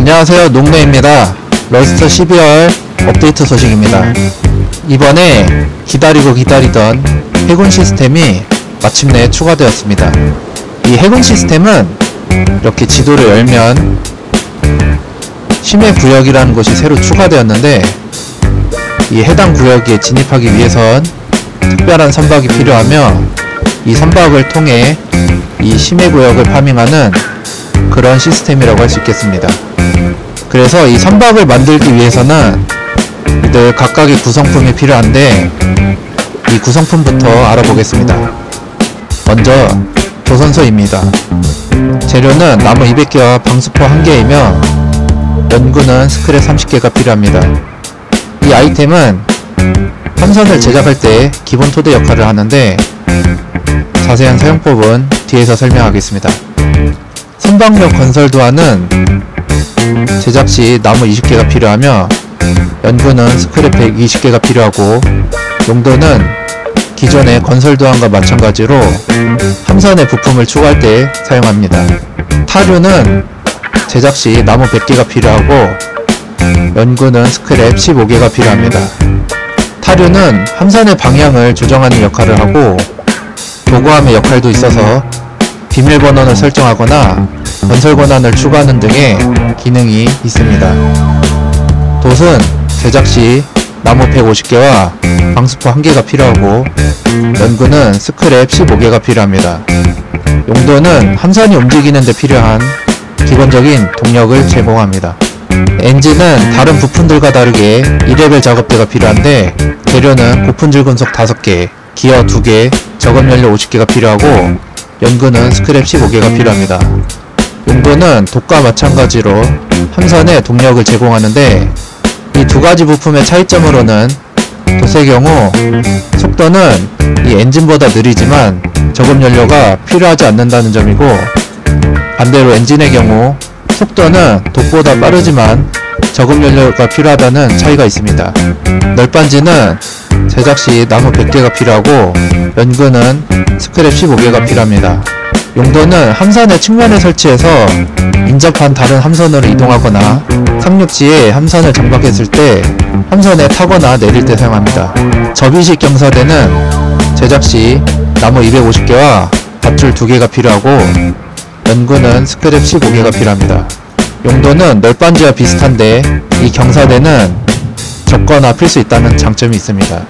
안녕하세요, 농내입니다. 러스트 12월 업데이트 소식입니다. 이번에 기다리고 기다리던 해군 시스템이 마침내 추가되었습니다. 이 해군 시스템은 이렇게 지도를 열면 심해 구역이라는 것이 새로 추가되었는데, 이 해당 구역에 진입하기 위해선 특별한 선박이 필요하며, 이 선박을 통해 이 심해 구역을 파밍하는 그런 시스템이라고 할 수 있겠습니다. 그래서 이 선박을 만들기 위해서는 이들 각각의 구성품이 필요한데, 이 구성품부터 알아보겠습니다. 먼저 조선소입니다. 재료는 나무 200개와 방수포 1개이며 연구는 스크랩 30개가 필요합니다. 이 아이템은 함선을 제작할 때 기본 토대 역할을 하는데, 자세한 사용법은 뒤에서 설명하겠습니다. 선박용 건설 도안은 제작 시 나무 20개가 필요하며 연구는 스크랩 120개가 필요하고, 용도는 기존의 건설 도안과 마찬가지로 함선의 부품을 추가할 때 사용합니다. 타류는 제작 시 나무 100개가 필요하고 연구는 스크랩 15개가 필요합니다. 타류는 함선의 방향을 조정하는 역할을 하고 도구함의 역할도 있어서 비밀번호를 설정하거나 건설 권한을 추가하는 등의 기능이 있습니다. 돛은 제작 시 나무 150개와 방수포 1개가 필요하고 연구는 스크랩 15개가 필요합니다. 용도는 함선이 움직이는 데 필요한 기본적인 동력을 제공합니다. 엔진은 다른 부품들과 다르게 2레벨 작업대가 필요한데, 재료는 고품질 금속 5개, 기어 2개, 저급연료 50개가 필요하고 연구는 스크랩 15개가 필요합니다. 용도는 돛과 마찬가지로 함선에 동력을 제공하는데, 이 두 가지 부품의 차이점으로는 돛의 경우 속도는 이 엔진보다 느리지만 저급연료가 필요하지 않는다는 점이고, 반대로 엔진의 경우 속도는 돛보다 빠르지만 저급연료가 필요하다는 차이가 있습니다. 널빤지는 제작 시 나무 100개가 필요하고 연구는 스크랩 15개가 필요합니다. 용도는 함선의 측면에 설치해서 인접한 다른 함선으로 이동하거나 상륙지에 함선을 정박했을 때 함선에 타거나 내릴 때 사용합니다. 접이식 경사대는 제작 시 나무 250개와 밧줄 2개가 필요하고 연구는 스크랩 15개가 필요합니다. 용도는 널빤지와 비슷한데 이 경사대는 접거나 필 수 있다는 장점이 있습니다.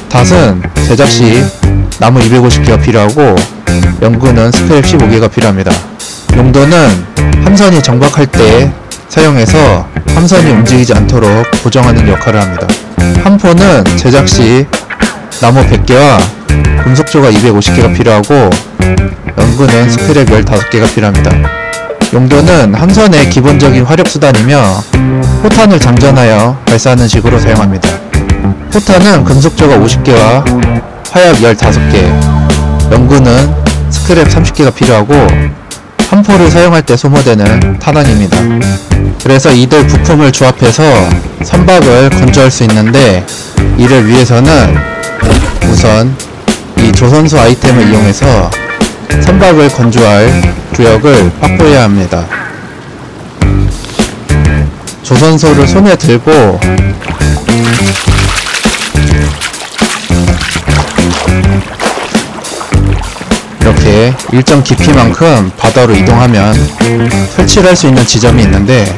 닷은 제작 시 나무 250개가 필요하고 연구는 스크랩 15개가 필요합니다. 용도는 함선이 정박할 때 사용해서 함선이 움직이지 않도록 고정하는 역할을 합니다. 함포는 제작 시 나무 100개와 금속조가 250개가 필요하고 연구는 스크랩 15개가 필요합니다. 용도는 함선의 기본적인 화력수단이며 포탄을 장전하여 발사하는 식으로 사용합니다. 포탄은 금속조가 50개와 화약 15개, 연구는 스크랩 30개가 필요하고 함포를 사용할 때 소모되는 탄환입니다. 그래서 이들 부품을 조합해서 선박을 건조할 수 있는데, 이를 위해서는 우선 이 조선소 아이템을 이용해서 선박을 건조할 구역을 확보해야 합니다. 조선소를 손에 들고 이렇게 일정 깊이만큼 바다로 이동하면 설치를 할 수 있는 지점이 있는데,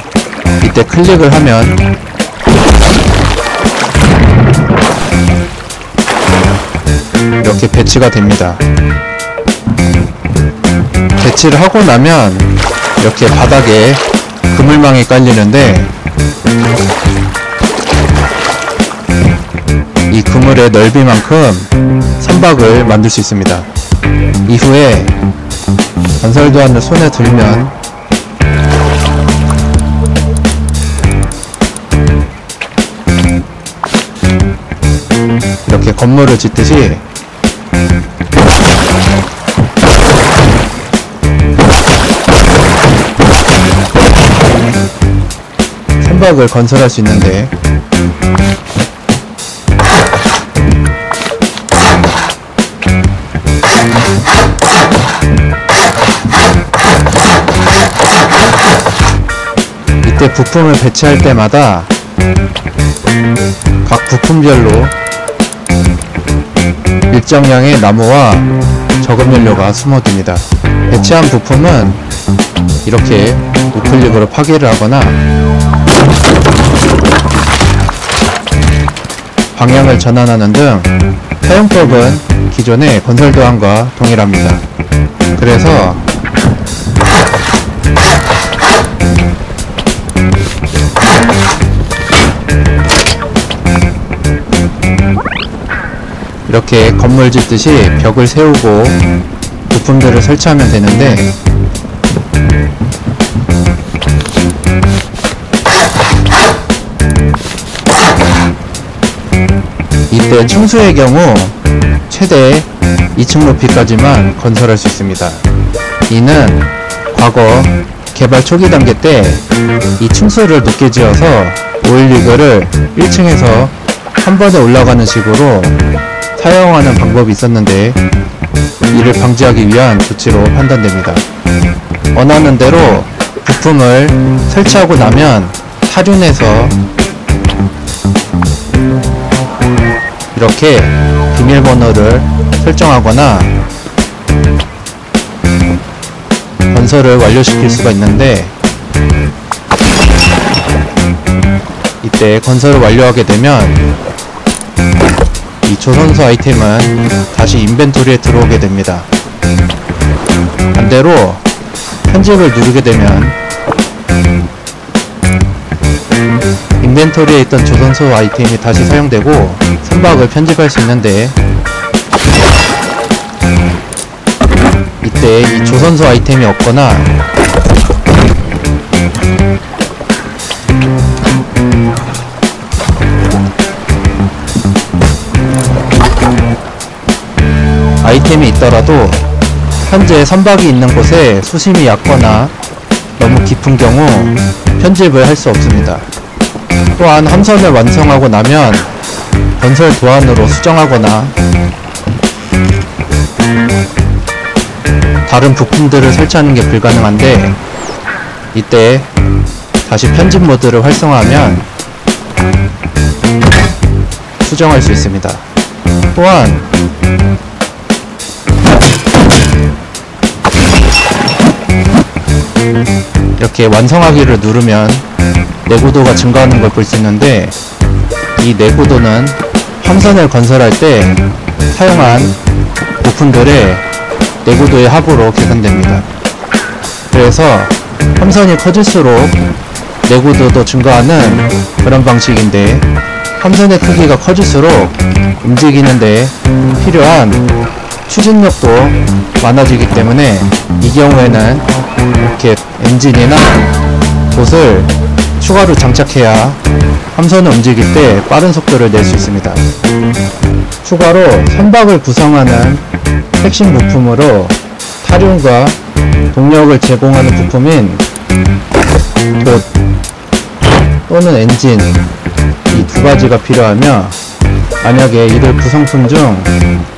이때 클릭을 하면 이렇게 배치가 됩니다. 배치를 하고 나면 이렇게 바닥에 그물망이 깔리는데, 이 그물의 넓이만큼 선박을 만들 수 있습니다. 이후에 건설 도안을 손에 들면 이렇게 건물을 짓듯이 선박을 건설할 수 있는데, 이때 부품을 배치할 때마다 각 부품별로 일정량의 나무와 적은 연료가 숨어둡니다. 배치한 부품은 이렇게 우클릭으로 파괴를 하거나 방향을 전환하는 등 사용법은 기존의 건설 도안과 동일합니다. 그래서 이렇게 건물 짓듯이 벽을 세우고 부품들을 설치하면 되는데, 이때 층수의 경우 최대 2층 높이까지만 건설할 수 있습니다. 이는 과거 개발 초기 단계 때 이 층수를 높게 지어서 오일리그를 1층에서 한 번에 올라가는 식으로 사용하는 방법이 있었는데, 이를 방지하기 위한 조치로 판단됩니다. 원하는 대로 부품을 설치하고 나면 타륜해서 이렇게 비밀번호를 설정하거나 건설을 완료시킬 수가 있는데, 이때 건설을 완료하게 되면 이 조선소 아이템은 다시 인벤토리에 들어오게 됩니다. 반대로 편집을 누르게 되면 인벤토리에 있던 조선소 아이템이 다시 사용되고 선박을 편집할 수 있는데, 이때 이 조선소 아이템이 없거나 아이템이 있더라도 현재 선박이 있는 곳에 수심이 얕거나 너무 깊은 경우 편집을 할 수 없습니다. 또한 함선을 완성하고 나면 건설 도안으로 수정하거나 다른 부품들을 설치하는 게 불가능한데, 이때 다시 편집 모드를 활성화하면 수정할 수 있습니다. 또한 이렇게 완성하기를 누르면 내구도가 증가하는 걸 볼 수 있는데, 이 내구도는 함선을 건설할 때 사용한 부품들의 내구도의 합으로 계산됩니다. 그래서 함선이 커질수록 내구도도 증가하는 그런 방식인데, 함선의 크기가 커질수록 움직이는데 필요한 추진력도 많아지기 때문에 이 경우에는 이렇게 엔진이나 봇을 추가로 장착해야 함선을 움직일 때 빠른 속도를 낼 수 있습니다. 추가로 선박을 구성하는 핵심 부품으로 타륜과 동력을 제공하는 부품인 돛 또는 엔진, 이 두 가지가 필요하며, 만약에 이들 구성품 중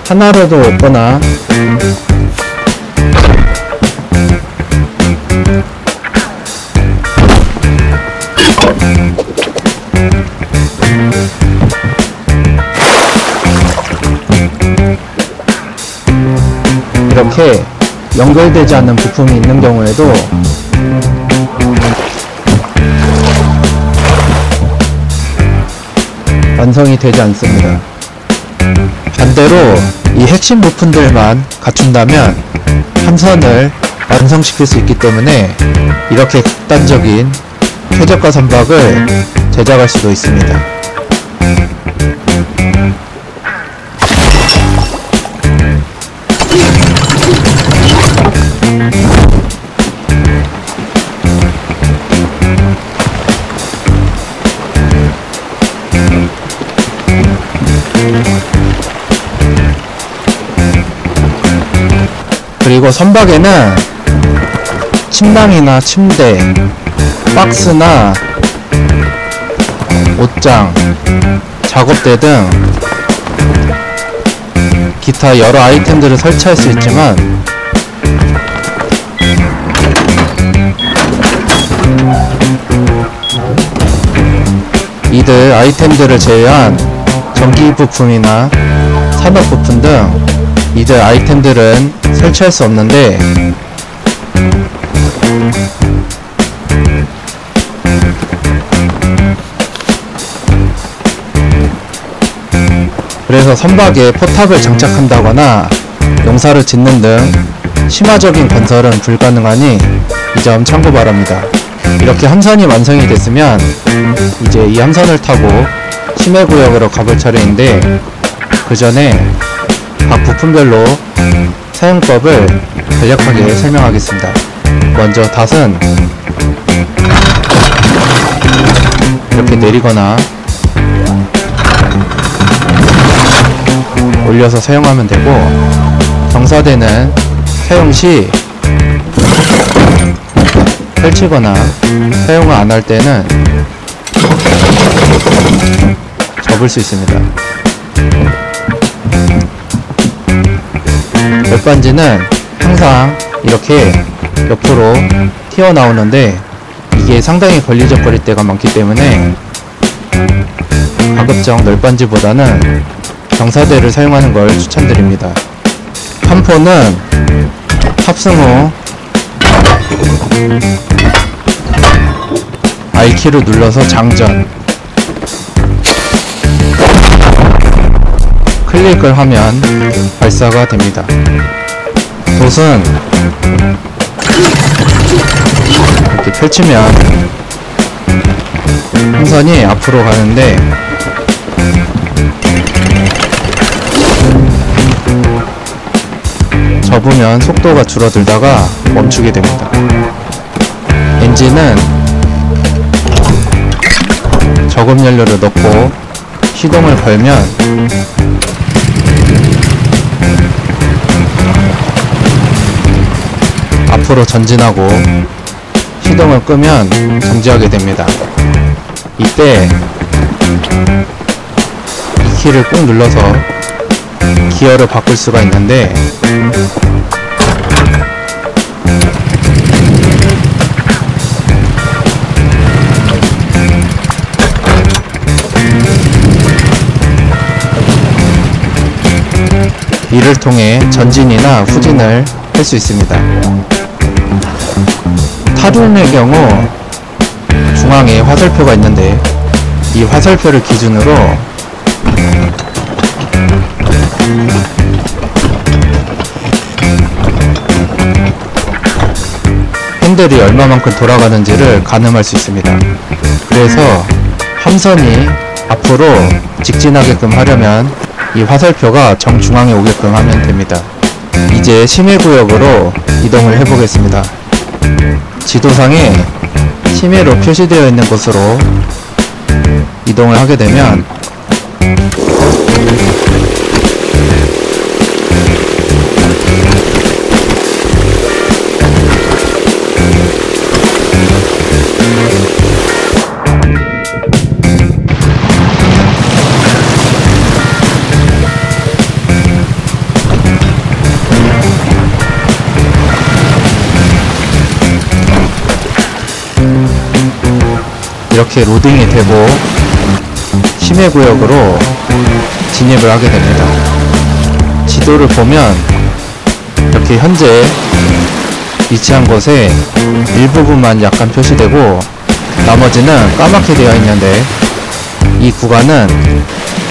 하나라도 없거나 이렇게 연결되지 않는 부품이 있는 경우에도 완성이 되지 않습니다. 반대로 이 핵심 부품들만 갖춘다면 함선을 완성시킬 수 있기 때문에 이렇게 극단적인 최저가 선박을 제작할 수도 있습니다. 그리고 선박에는 침낭이나 침대, 박스나 옷장, 작업대 등 기타 여러 아이템들을 설치할 수 있지만, 이들 아이템들을 제외한 전기 부품이나 산업 부품 등 이들 아이템들은 설치할 수 없는데, 그래서 선박에 포탑을 장착한다거나 용사를 짓는 등 심화적인 건설은 불가능하니 이 점 참고 바랍니다. 이렇게 함선이 완성이 됐으면 이제 이 함선을 타고 심해구역으로 가볼 차례인데, 그 전에 각 부품별로 사용법을 간략하게 설명하겠습니다. 먼저 닷은 이렇게 내리거나 올려서 사용하면 되고, 경사대는 사용 시 펼치거나 사용을 안 할 때는 접을 수 있습니다. 웹반지는 항상 이렇게 옆으로 튀어나오는데 이게 상당히 걸리적거릴 때가 많기 때문에 가급적 널빤지보다는 경사대를 사용하는 걸 추천드립니다. 판포는 탑승 후 I키를 눌러서 장전, 클릭을 하면 발사가 됩니다. 돛은 이렇게 펼치면 함선이 앞으로 가는데, 접으면 속도가 줄어들다가 멈추게 됩니다. 엔진은 저급연료를 넣고 시동을 걸면 앞으로 전진하고, 시동을 끄면 정지하게 됩니다. 이때 이 키를 꾹 눌러서 기어를 바꿀 수가 있는데, 이를 통해 전진이나 후진을 할 수 있습니다. 타륜의 경우 중앙에 화살표가 있는데, 이 화살표를 기준으로 핸들이 얼마만큼 돌아가는지를 가늠할 수 있습니다. 그래서 함선이 앞으로 직진하게끔 하려면 이 화살표가 정중앙에 오게끔 하면 됩니다. 이제 심해구역으로 이동을 해보겠습니다. 지도상에 심해로 표시되어 있는 곳으로 이동을 하게 되면 이렇게 로딩이 되고 심해구역으로 진입을 하게 됩니다. 지도를 보면 이렇게 현재 위치한 곳에 일부분만 약간 표시되고 나머지는 까맣게 되어 있는데, 이 구간은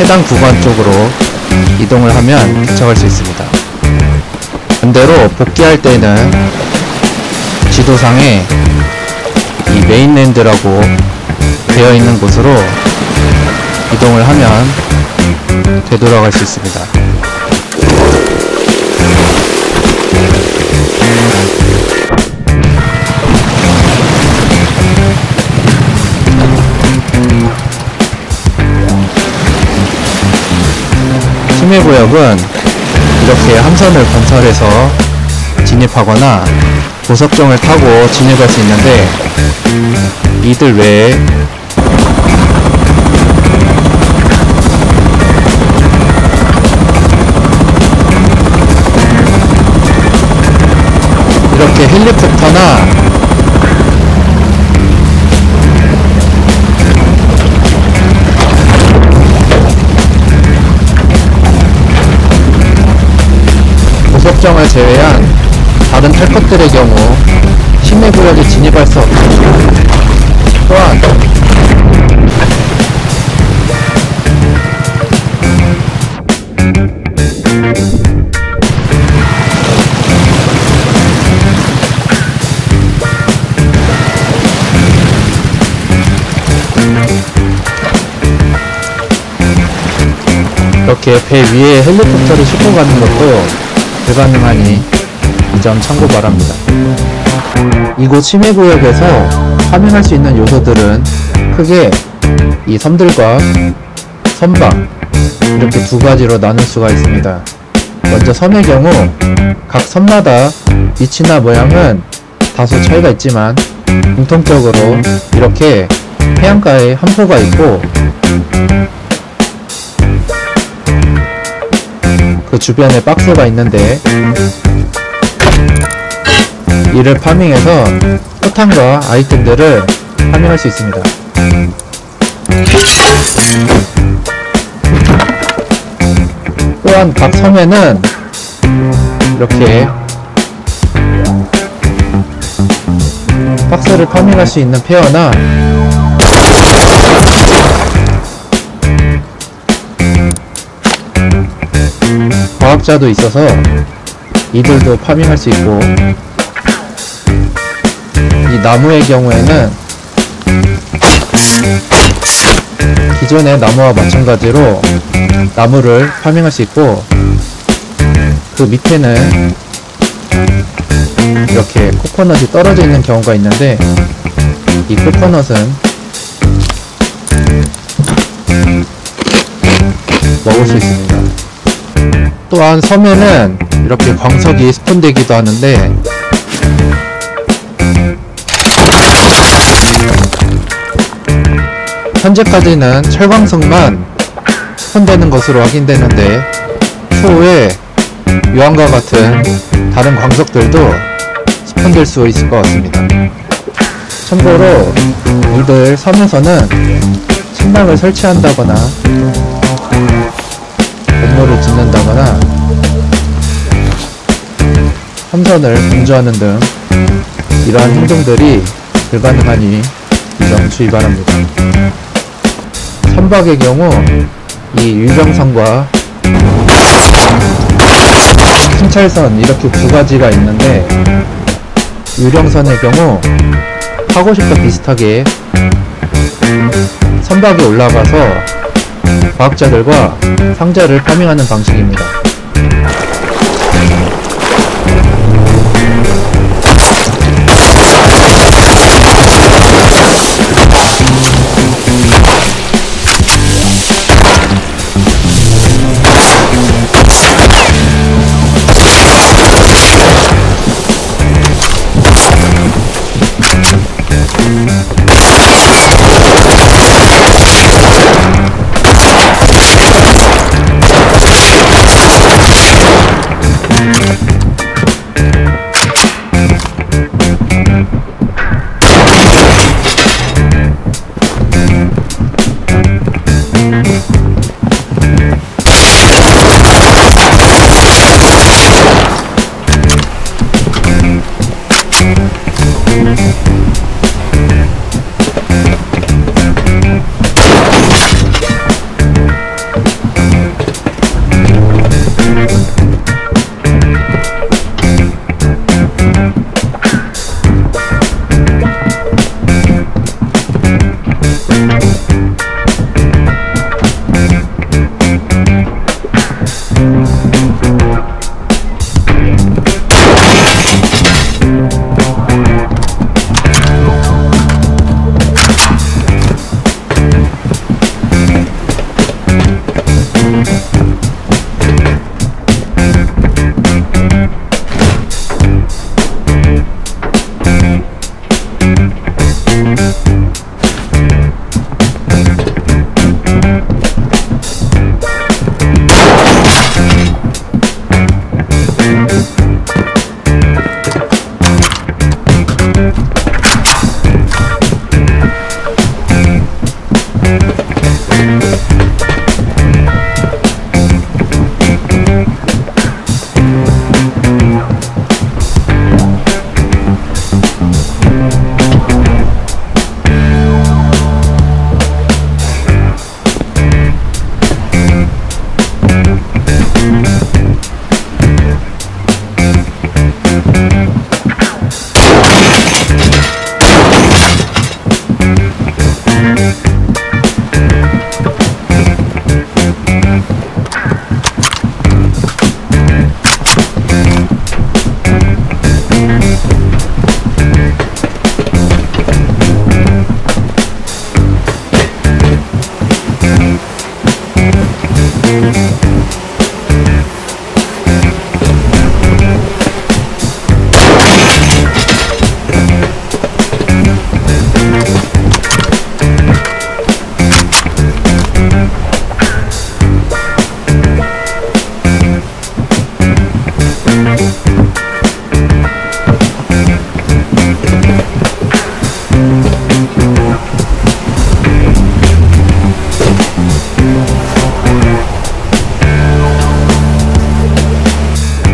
해당 구간 쪽으로 이동을 하면 도착할 수 있습니다. 반대로 복귀할 때는 지도상에 이 메인랜드라고 되어 있는 곳으로 이동을 하면 되돌아갈 수 있습니다. 심해구역은 이렇게 함선을 건설해서 진입하거나 고석정을 타고 진입할 수 있는데, 이들 외에 이렇게 헬리콥터나 설정을 제외한 다른 탈 것들의 경우 심해 구역에 진입할 수 없고, 또한 이렇게 배 위에 헬리콥터를 싣고 가는 것도 불가능하니 이 점 참고 바랍니다. 이곳 심해구역에서 파밍할 수 있는 요소들은 크게 이 섬들과 선박, 이렇게 두 가지로 나눌 수가 있습니다. 먼저 섬의 경우 각 섬마다 위치나 모양은 다소 차이가 있지만 공통적으로 이렇게 해안가에 함포가 있고, 그 주변에 박스가 있는데 이를 파밍해서 포탄과 아이템들을 파밍할 수 있습니다. 또한 각 섬에는 이렇게 박스를 파밍할 수 있는 페어나 과학자도 있어서 이들도 파밍할 수 있고, 이 나무의 경우에는 기존의 나무와 마찬가지로 나무를 파밍할 수 있고, 그 밑에는 이렇게 코코넛이 떨어져 있는 경우가 있는데, 이 코코넛은 먹을 수 있습니다. 또한 섬에는 이렇게 광석이 스폰되기도 하는데, 현재까지는 철광석만 스폰되는 것으로 확인되는데, 추후에 유황과 같은 다른 광석들도 스폰될 수 있을 것 같습니다. 참고로 이들 섬에서는 침낭을 설치한다거나 건물을 짓는다거나 함선을 분주하는 등 이러한 행동들이 불가능하니 이 점 주의 바랍니다. 선박의 경우 이 유병선과 순찰선 이렇게 두 가지가 있는데, 유령선의 경우 카고십과 비슷하게 선박에 올라가서 과학자들과 상자를 파밍하는 방식입니다.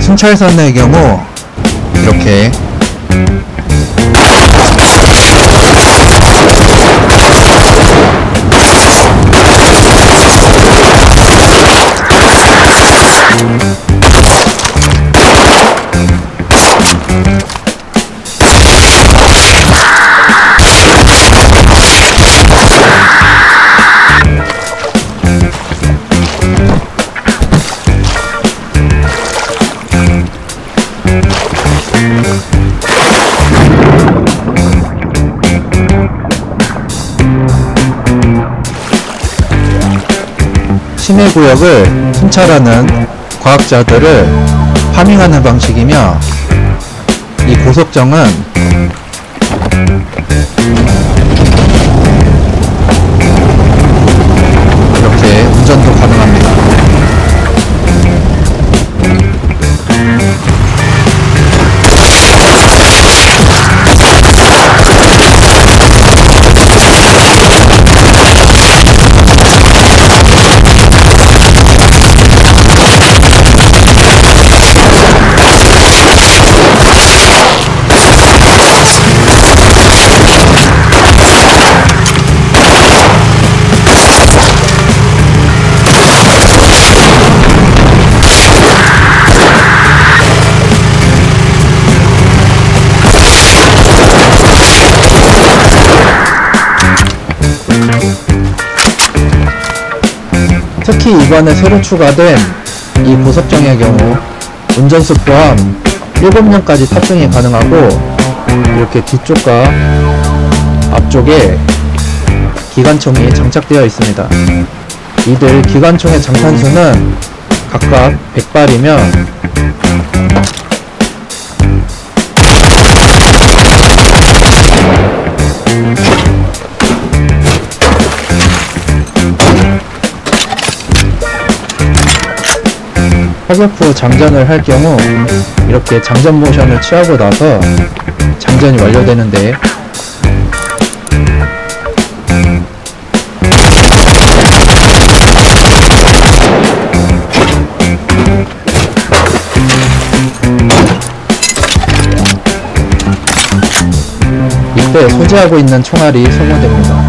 순찰선의 경우 이렇게 심해구역을 순찰하는 과학자들을 파밍하는 방식이며, 이 고속정은 이렇게 운전도 가능합니다. 특히 이번에 새로 추가된 이 고속정의 경우 운전수 포함 7명까지 탑승이 가능하고, 이렇게 뒤쪽과 앞쪽에 기관총이 장착되어 있습니다. 이들 기관총의 장탄수는 각각 100발이며 사격 후 장전을 할 경우 이렇게 장전 모션을 취하고 나서 장전이 완료되는데, 이때 소지하고 있는 총알이 소모됩니다.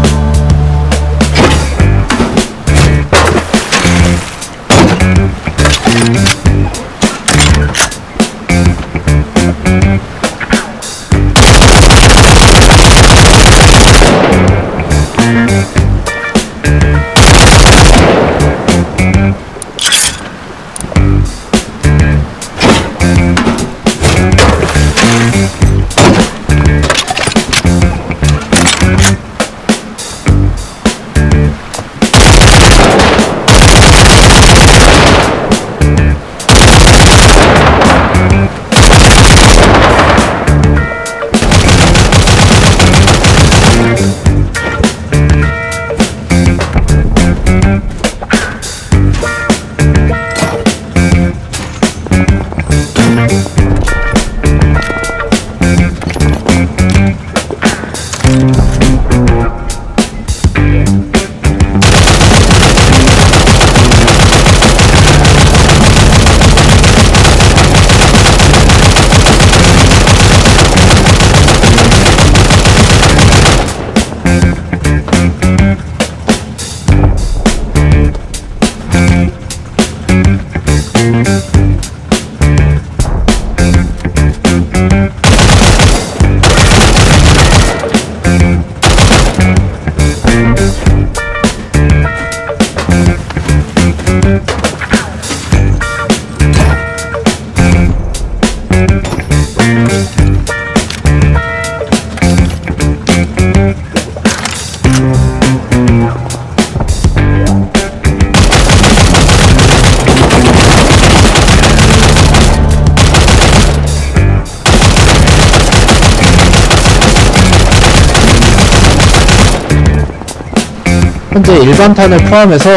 현재 일반탄을 포함해서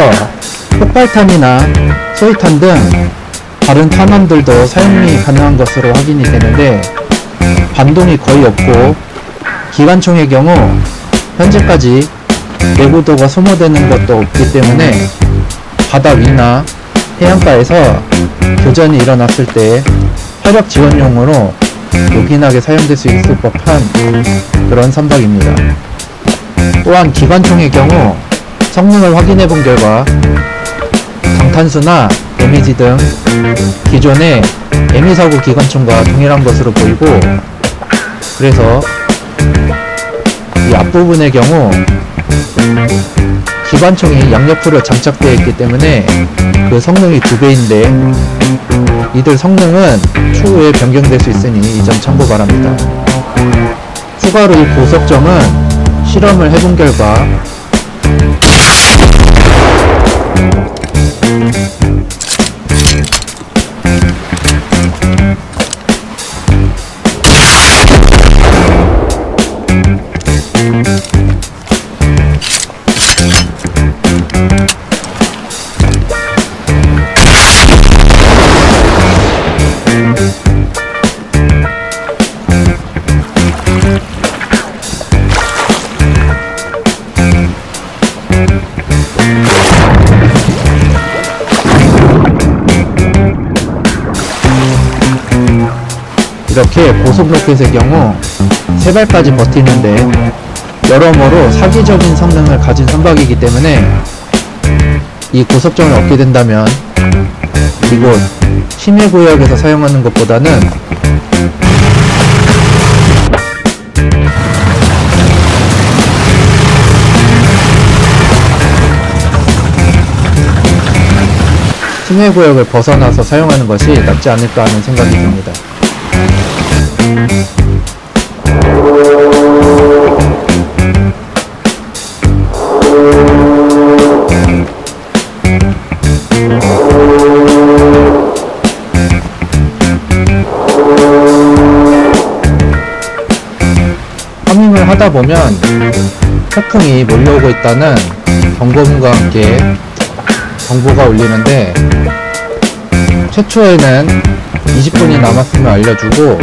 폭발탄이나 소위탄 등 다른 탄환들도 사용이 가능한 것으로 확인이 되는데, 반동이 거의 없고 기관총의 경우 현재까지 내구도가 소모되는 것도 없기 때문에 바다 위나 해안가에서 교전이 일어났을 때 화력 지원용으로 요긴하게 사용될 수 있을 법한 그런 선박입니다. 또한 기관총의 경우 성능을 확인해 본 결과 방탄수나 데미지 등 기존의 M249 기관총과 동일한 것으로 보이고, 그래서 이 앞부분의 경우 기관총이 양옆으로 장착되어 있기 때문에 그 성능이 2배인데 이들 성능은 추후에 변경될 수 있으니 이 점 참고 바랍니다. 추가로 이 고속정은 실험을 해본 결과 이렇게 고속 로켓의 경우 3발까지 버티는데 여러모로 사기적인 성능을 가진 선박이기 때문에 이 고속정을 얻게 된다면 이곳 심해구역에서 사용하는 것보다는 심해구역을 벗어나서 사용하는 것이 낫지 않을까 하는 생각이 듭니다. 파밍을 하다 보면 폭풍이 몰려오고 있다는 경고문과 함께 정보가 울리는데, 최초에는 20분이 남았음을 알려주고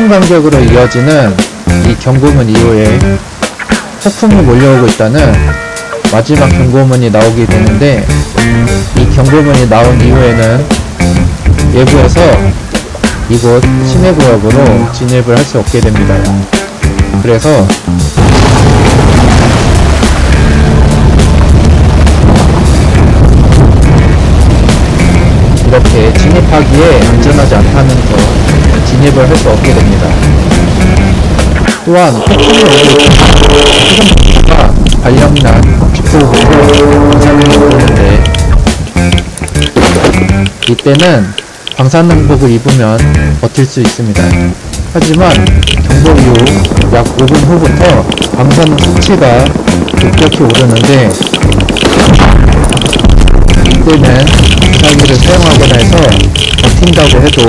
간격으로 이어지는 이 경고문 이후에 폭풍이 몰려오고 있다는 마지막 경고문이 나오게 되는데, 이 경고문이 나온 이후에는 예부에서 이곳 심해구역으로 진입을 할 수 없게 됩니다. 그래서 이렇게 진입하기에 안전하지 않다면서 진입을 할 수 없게 됩니다. 또한 폭풍이 오고 수정기가 발령난 직후부터 방사능이 오르는데, 이때는 방사능복을 입으면 버틸 수 있습니다. 하지만 경보 이후 약 5분 후부터 방사능 수치가 급격히 오르는데, 이때는 주사기를 사용하거나 해서 버틴다고 해도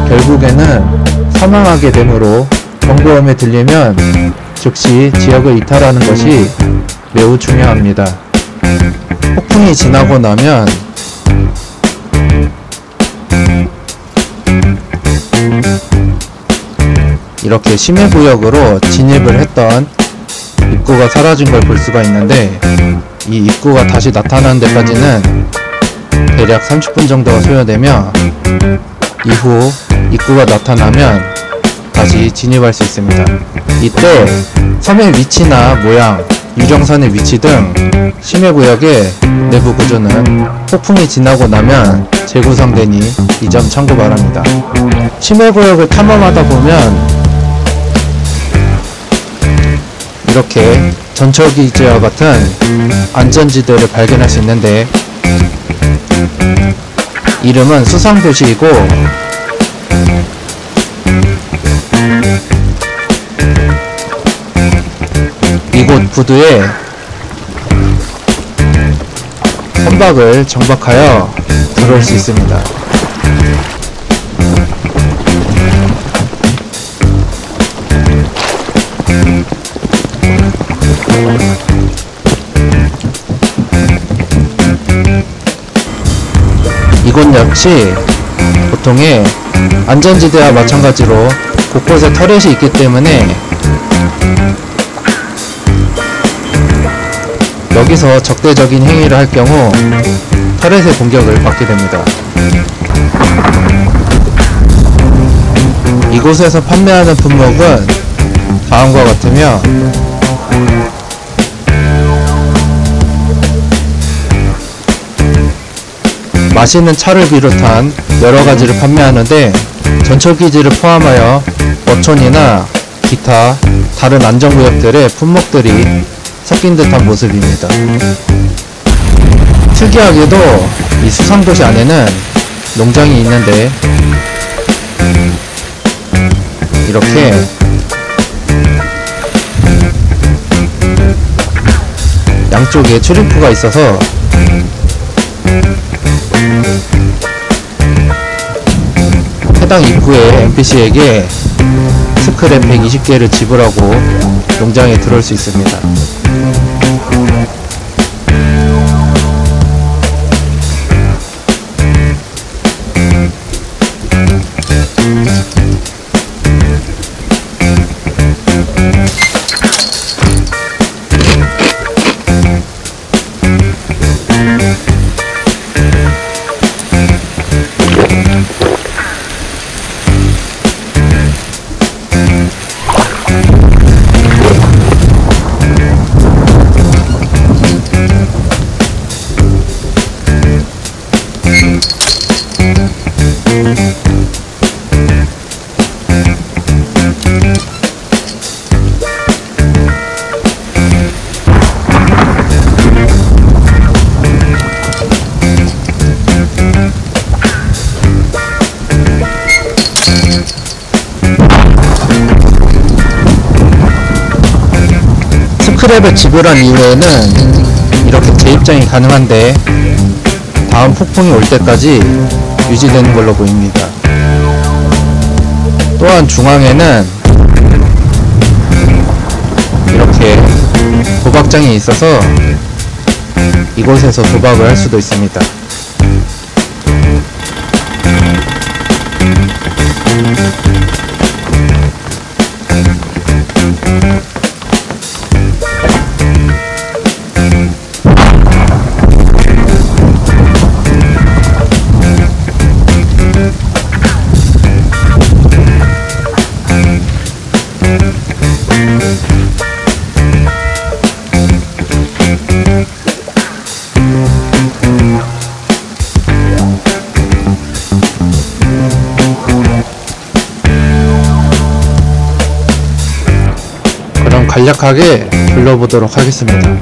결국에는 사망하게 되므로 경보음에 들리면 즉시 지역을 이탈하는 것이 매우 중요합니다. 폭풍이 지나고 나면 이렇게 심해구역으로 진입을 했던 입구가 사라진 걸 볼 수가 있는데, 이 입구가 다시 나타나는 데까지는 대략 30분 정도가 소요되며, 이후 입구가 나타나면 다시 진입할 수 있습니다. 이때 섬의 위치나 모양, 유령선의 위치 등 심해구역의 내부 구조는 폭풍이 지나고 나면 재구성되니 이 점 참고 바랍니다. 심해구역을 탐험하다 보면 이렇게 전초기지와 같은 안전지대를 발견할 수 있는데, 이름은 수상도시이고 이곳 구두에 선박을 정박하여 들어올 수 있습니다. 이곳 역시 보통의 안전지대와 마찬가지로 곳곳에 터렛이 있기 때문에 여기서 적대적인 행위를 할 경우 터렛의 공격을 받게 됩니다. 이곳에서 판매하는 품목은 다음과 같으며, 마시는 차를 비롯한 여러가지를 판매하는데, 전초기지를 포함하여 어촌이나 기타 다른 안전구역들의 품목들이 섞인 듯한 모습입니다. 특이하게도 이 수상도시 안에는 농장이 있는데, 이렇게 양쪽에 출입구가 있어서 해당 입구에 NPC에게 스크랩 120개를 지불하고 농장에 들어올 수 있습니다. 스크랩을 지불한 이후에는 이렇게 재입장이 가능한데, 다음 폭풍이 올 때까지 유지되는 걸로 보입니다. 또한 중앙에는 이렇게 도박장이 있어서 이곳에서 도박을 할 수도 있습니다. 그럼 간략하게 둘러보도록 하겠습니다.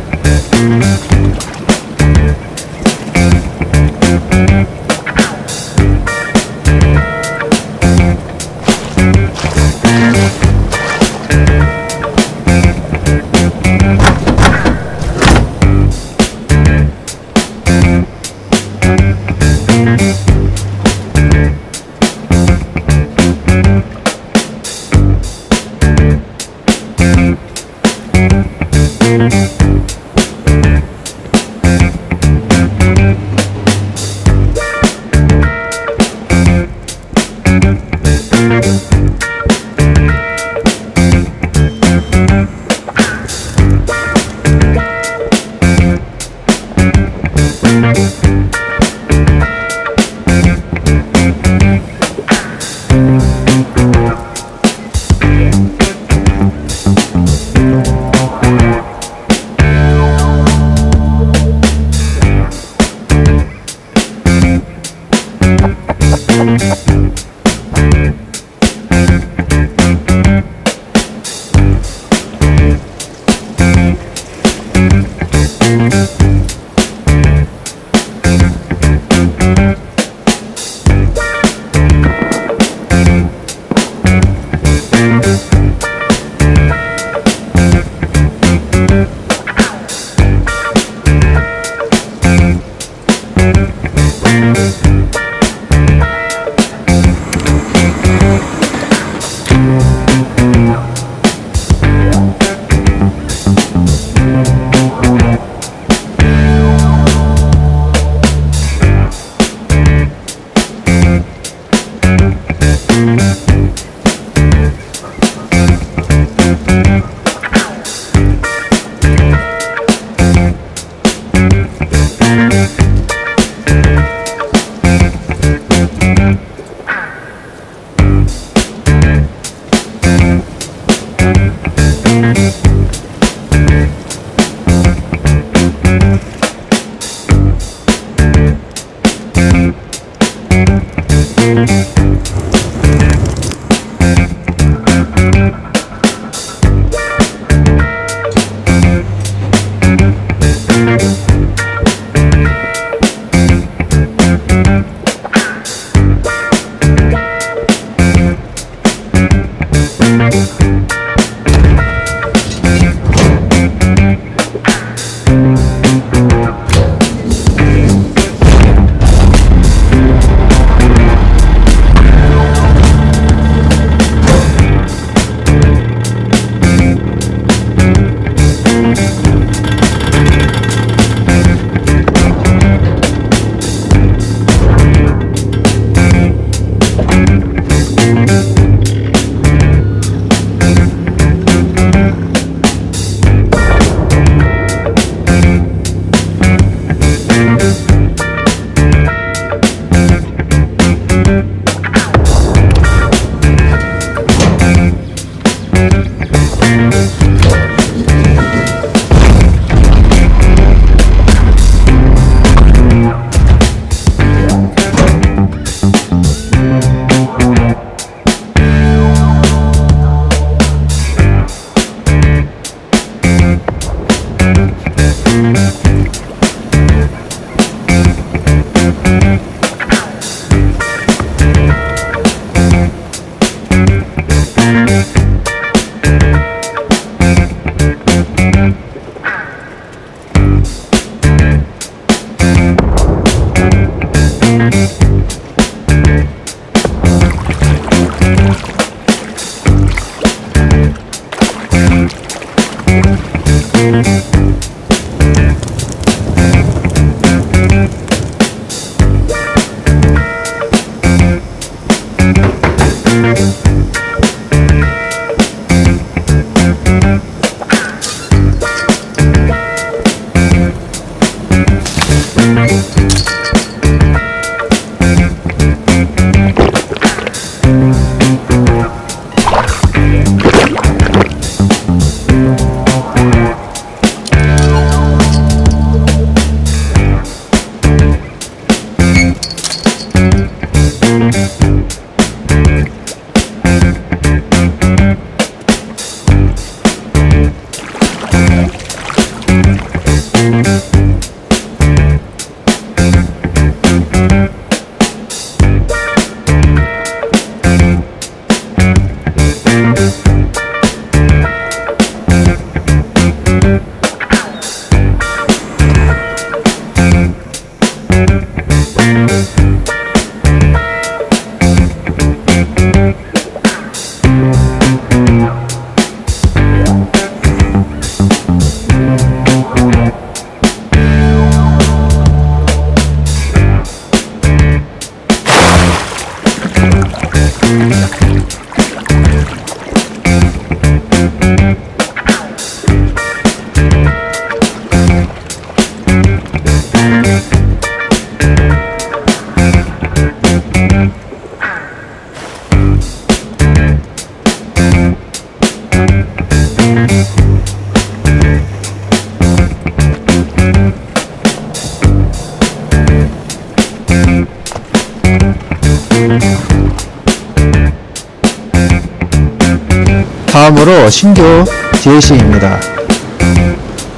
다음으로 신규 DLC입니다.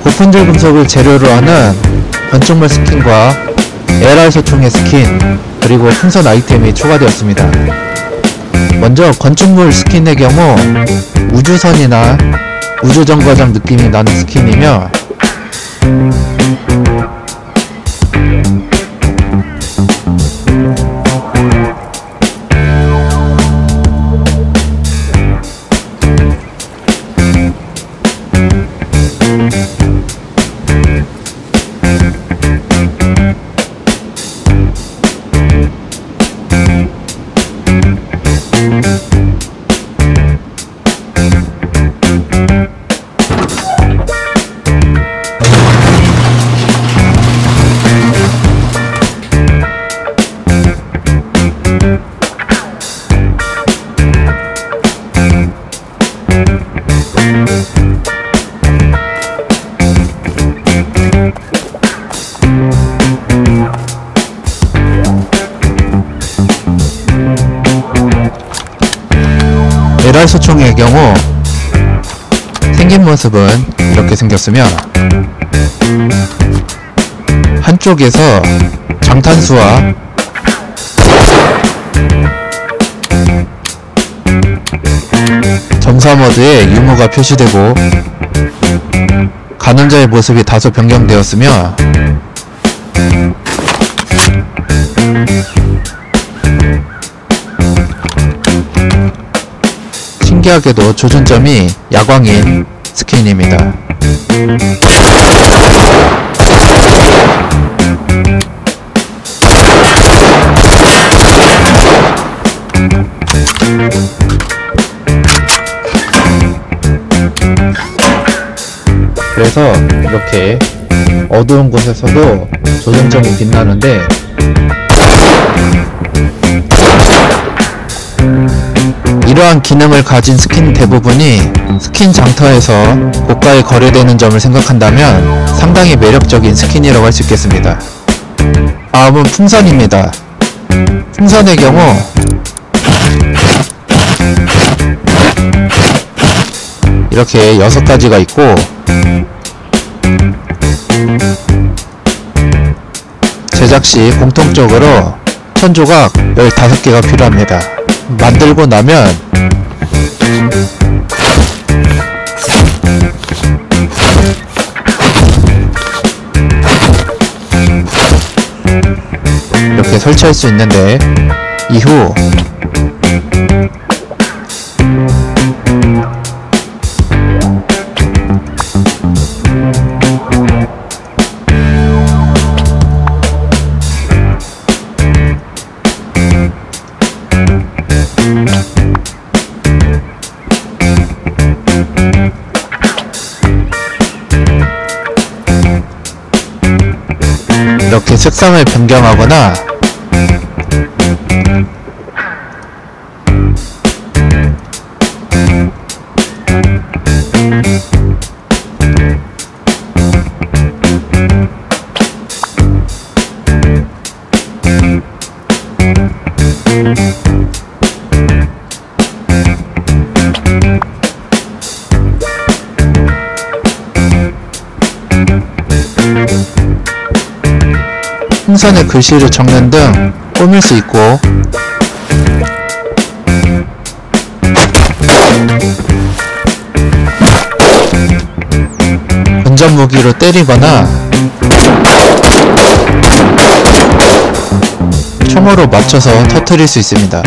고품질 금속을 재료로 하는 건축물 스킨과 LR 소총의 스킨, 그리고 풍선 아이템이 추가되었습니다. 먼저 건축물 스킨의 경우 우주선이나 우주정거장 느낌이 나는 스킨이며, LR 소총의 경우 생긴 모습은 이렇게 생겼으며, 한쪽에서 장탄수와 점사모드의 유무가 표시되고 가늠자의 모습이 다소 변경되었으며, 신기하게도 조준점이 야광인 스킨입니다. 그래서 이렇게 어두운 곳에서도 조준점이 빛나는데, 이러한 기능을 가진 스킨 대부분이 스킨 장터에서 고가에 거래되는 점을 생각한다면 상당히 매력적인 스킨이라고 할 수 있겠습니다. 다음은 풍선입니다. 풍선의 경우 이렇게 6가지가 있고, 제작시 공통적으로 천조각 15개가 필요합니다. 만들고 나면 이렇게 설치할 수 있는데, 이후 이렇게 색상을 변경하거나 풍선에 글씨를 적는 등 꾸밀 수 있고, 건전 무기로 때리거나 총으로 맞춰서 터뜨릴 수 있습니다.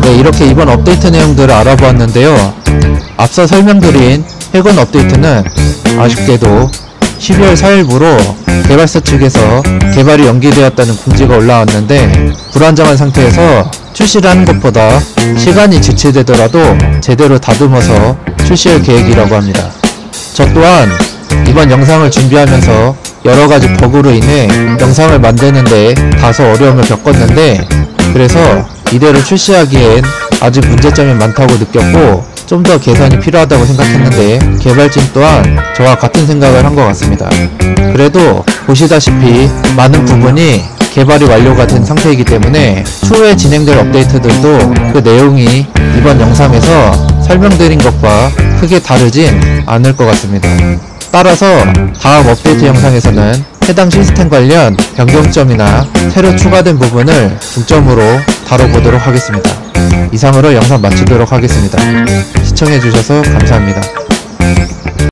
네, 이렇게 이번 업데이트 내용들을 알아보았는데요. 앞서 설명드린 해군 업데이트는 아쉽게도 12월 4일부로 개발사 측에서 개발이 연기되었다는 공지가 올라왔는데, 불안정한 상태에서 출시를 하는 것보다 시간이 지체되더라도 제대로 다듬어서 출시할 계획이라고 합니다. 저 또한 이번 영상을 준비하면서 여러가지 버그로 인해 영상을 만드는데 다소 어려움을 겪었는데, 그래서 이대로 출시하기엔 아직 문제점이 많다고 느꼈고 좀 더 개선이 필요하다고 생각했는데, 개발진 또한 저와 같은 생각을 한 것 같습니다. 그래도 보시다시피 많은 부분이 개발이 완료가 된 상태이기 때문에 추후에 진행될 업데이트들도 그 내용이 이번 영상에서 설명드린 것과 크게 다르진 않을 것 같습니다. 따라서 다음 업데이트 영상에서는 해당 시스템 관련 변경점이나 새로 추가된 부분을 중점으로 다뤄보도록 하겠습니다. 이상으로 영상 마치도록 하겠습니다. 시청해주셔서 감사합니다.